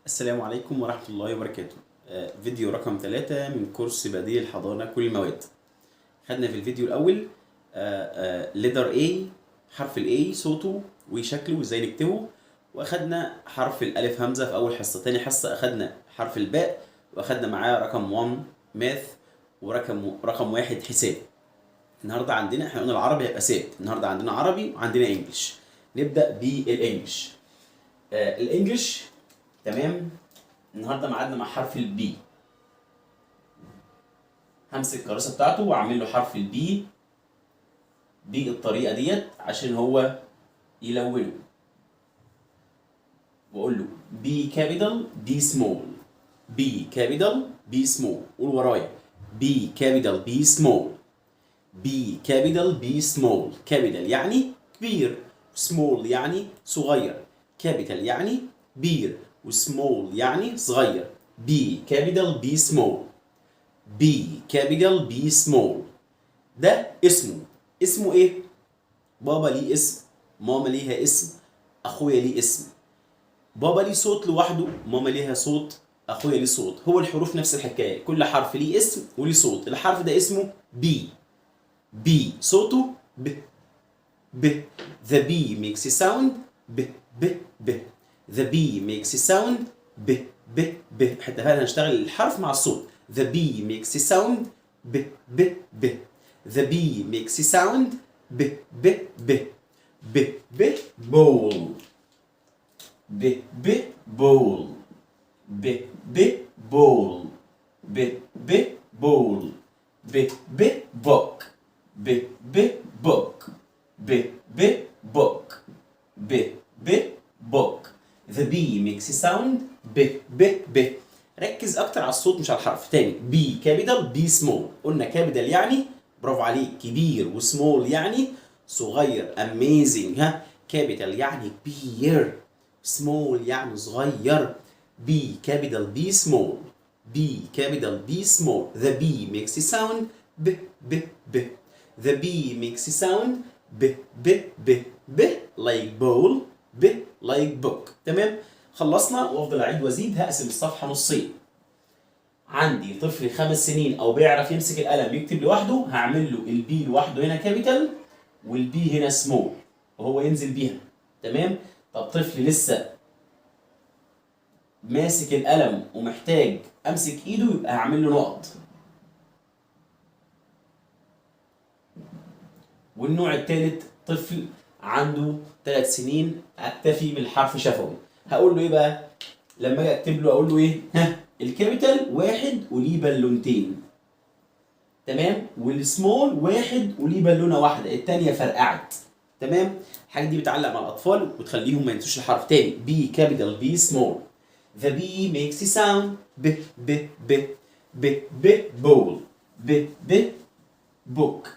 السلام عليكم ورحمة الله وبركاته. فيديو رقم 3 من كورس بديل الحضانة كل المواد. خدنا في الفيديو الأول letter A، حرف ال A صوته وشكله وازاي نكتبه، واخدنا حرف الألف همزة في أول حصة. تاني حصة أخدنا حرف الباء، واخدنا معاه رقم 1 ماث ورقم 1 حساب. النهارده عندنا احنا قلنا العربي هيبقى ثابت، النهارده عندنا عربي وعندنا انجلش. نبدأ بالانجلش. الانجلش تمام. النهارده ميعادنا مع حرف البي. همسك الكراسه بتاعته واعمل له حرف البي بالطريقه ديت عشان هو يلونه، واقول له بي كابيتال بي سمول، بي كابيتال بي سمول. قول ورايا بي كابيتال بي سمول، بي كابيتال بي سمول. كابيتال يعني كبير، سمول يعني صغير. كابيتال يعني كبير وسمول يعني صغير. بي كابيتال بي سمول، بي كابيتال بي سمول. ده اسمه ايه؟ بابا ليه اسم، ماما ليها اسم، اخويا ليه اسم. بابا ليه صوت لوحده، ماما ليها صوت، اخويا ليه صوت. هو الحروف نفس الحكايه، كل حرف ليه اسم وليه صوت. الحرف ده اسمه بي. بي صوته ب. ب. The bee makes a sound ب ب ب. The bee makes a sound ب ب ب. حتى هنا هنشتغل الحرف مع الصوت. The bee makes a sound ب ب ب. The bee makes a sound ب ب ب. ب ب bowl، ب ب bowl، ب ب bowl، ب ب bowl. ب ب book، ب ب book، ب ب book، ب ب book. The bee makes a sound ب ب ب. ركز اكتر على الصوت مش على الحرف. تاني، بي كابيتال بي سمول. قلنا كابيتال يعني برافو عليك كبير، وسمول يعني صغير. اميزنج. ها، كابيتال يعني كبير، سمول يعني صغير. بي كابيتال بي سمول، بي كابيتال بي سمول. The bee makes a sound ب ب ب. The bee makes a sound ب ب ب. ب like bowl، ب like book. تمام. خلصنا وافضل اعيد وازيد. هقسم الصفحه نصين. عندي طفل 5 سنين او بيعرف يمسك القلم يكتب لوحده، هعمل له البي لوحده هنا كابيتال والبي هنا سمول وهو ينزل بيها. تمام. طب طفل لسه ماسك القلم ومحتاج امسك ايده، يبقى هعمل له نقط. والنوع الثالث طفل عنده 3 سنين اكتفي بالحرف شفوي. هقول له ايه بقى لما اجي اكتب له؟ اقول له ايه؟ ها، الكابيتال واحد وليه بالونتين، تمام، والسمول واحد وليه بالونه واحده، الثانيه فرقعت. تمام. الحاجه دي بتعلق مع الاطفال وتخليهم ما ينسوش الحرف. تاني، بي كابيتال بي سمول. The bee makes a sound ب ب ب. ب ب bowl، ب ب book.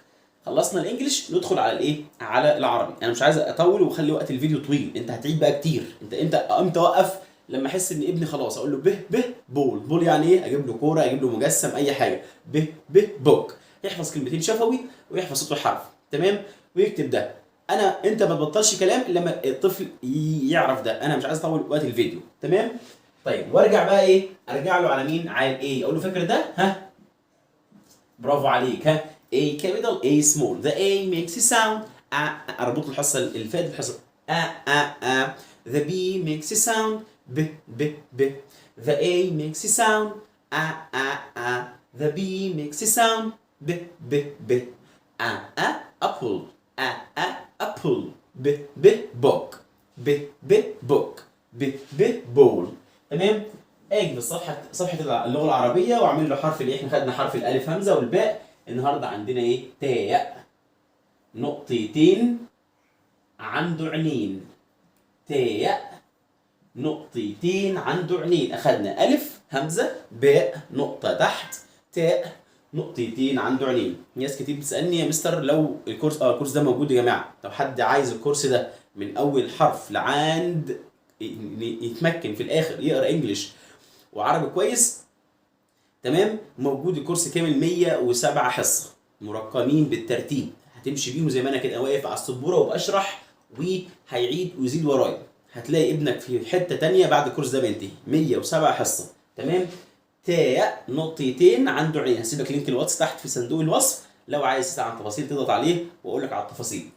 خلصنا الانجليش، ندخل على الايه؟ على العربي. انا مش عايز اطول واخلي وقت الفيديو طويل، انت هتعيد بقى كتير. انت امتى اوقف؟ لما احس ان ابني خلاص اقول له ب ب بول. بول يعني ايه؟ اجيب له كوره، اجيب له مجسم، اي حاجه. ب ب بوك. يحفظ كلمتين شفوي ويحفظ صوت الحرف. تمام. ويكتب ده. انت ما تبطلش كلام الا لما الطفل يعرف ده. انا مش عايز اطول وقت الفيديو. تمام. طيب، وارجع بقى ايه؟ ارجع له على مين؟ على الايه. اقول له فاكر ده؟ ها، برافو عليك. ها، A capital A small. The A makes a sound اربط الحصه اللي فاتت بحصه A. The B makes a sound ب ب ب. The A makes a sound A. The B makes a sound ب ب ب. apple. apple. ب ب book، ب ب book، ب ب bowl. تمام. اجي في صفحه اللغه العربيه واعمل له حرف الايه؟ احنا خدنا حرف الالف همزه والباء. النهارده عندنا ايه؟ تاء، نقطتين عنده عينين. تاء، نقطتين عنده عينين. اخدنا الف همزه، باء نقطه تحت، تاء نقطتين عنده عينين. ناس كتير بتسالني يا مستر لو الكورس ده موجود يا جماعه، لو حد عايز الكورس ده من اول حرف لعند يتمكن في الاخر يقرا انجليش وعربي كويس، تمام، موجود الكورس كامل 107 حصه مرقمين بالترتيب. هتمشي بيهم زي ما انا كده واقف على السبوره وبشرح، وهيعيد ويزيد ورايا. هتلاقي ابنك في حته تانية بعد الكورس ده بينتهي. 107 حصه. تمام. تاء نقطتين عنده عين. هسيبك لينك الواتس تحت في صندوق الوصف، لو عايز تسال عن تفاصيل تضغط عليه واقول لك على التفاصيل.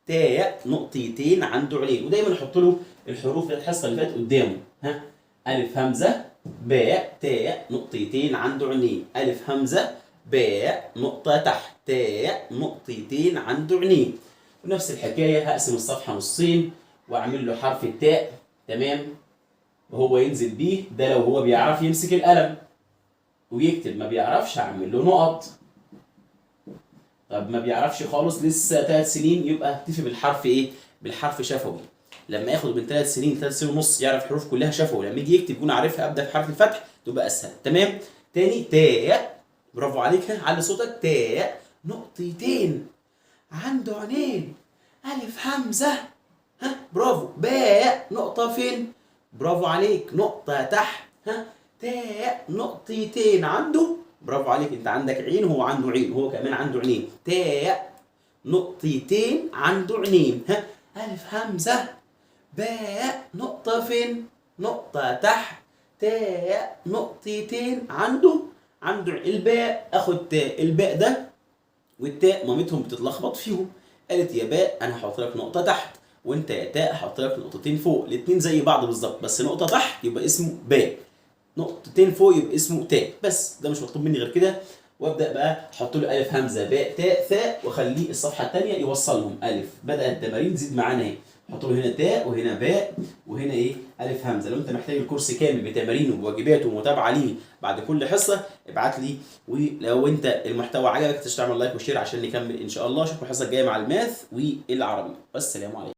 تاء نقطتين عنده عينين. ودايما احط له الحروف بتاعت الحصه اللي فاتت قدامه. ها، الف همزه باء تاء نقطتين عنده عينين. الف همزه باء نقطه تحت تاء نقطتين عنده عينين. ونفس الحكايه هقسم الصفحه نصين واعمل له حرف التاء. تمام. وهو ينزل بيه ده لو هو بيعرف يمسك القلم ويكتب. ما بيعرفش هعمل له نقط. طب ما بيعرفش خالص لسه 3 سنين، يبقى اكتفي بالحرف ايه؟ بالحرف شفوي. لما ياخد من 3 سنين 3 سنين ونص يعرف الحروف كلها شفوي، لما يجي يكتب يكون عارفها ابدا في حرف الفتح تبقى اسهل. تمام. تاني تاء. برافو عليك. على صوتك. تاء نقطتين عنده عينين. الف همزه. ها برافو. باء نقطه فين؟ برافو عليك، نقطه تحت. ها تاء نقطتين عنده. برافو عليك، انت عندك عين وهو عنده عين، وهو كمان عنده عينين. تاء نقطتين عنده عينين. ها الف همزه باء نقطه فين؟ نقطه تحت. تاء نقطتين عنده الباء. اخد تاء الباء ده والتاء مامتهم بتتلخبط فيهم. قالت يا باء انا هحط لك نقطه تحت، وانت يا تاء هحط لك نقطتين فوق. الاثنين زي بعض بالظبط، بس نقطه تحت يبقى اسمه باء، نقطتين فوق يبقى اسمه تاء. بس ده مش مطلوب مني غير كده. وابدا بقى احط له الف همزه باء تاء ثاء، واخليه الصفحه الثانيه يوصلهم الف. بدا التمارين تزيد معانا اهي. احط له هنا تاء وهنا باء وهنا ايه؟ الف همزه. لو انت محتاج الكورس كامل بتمارينه وواجباته ومتابعه ليه بعد كل حصه ابعت لي. ولو انت المحتوى عجبك تعمل لايك وشير عشان نكمل ان شاء الله. اشوفكم الحصه الجايه مع الماث والعربي. والسلام عليكم.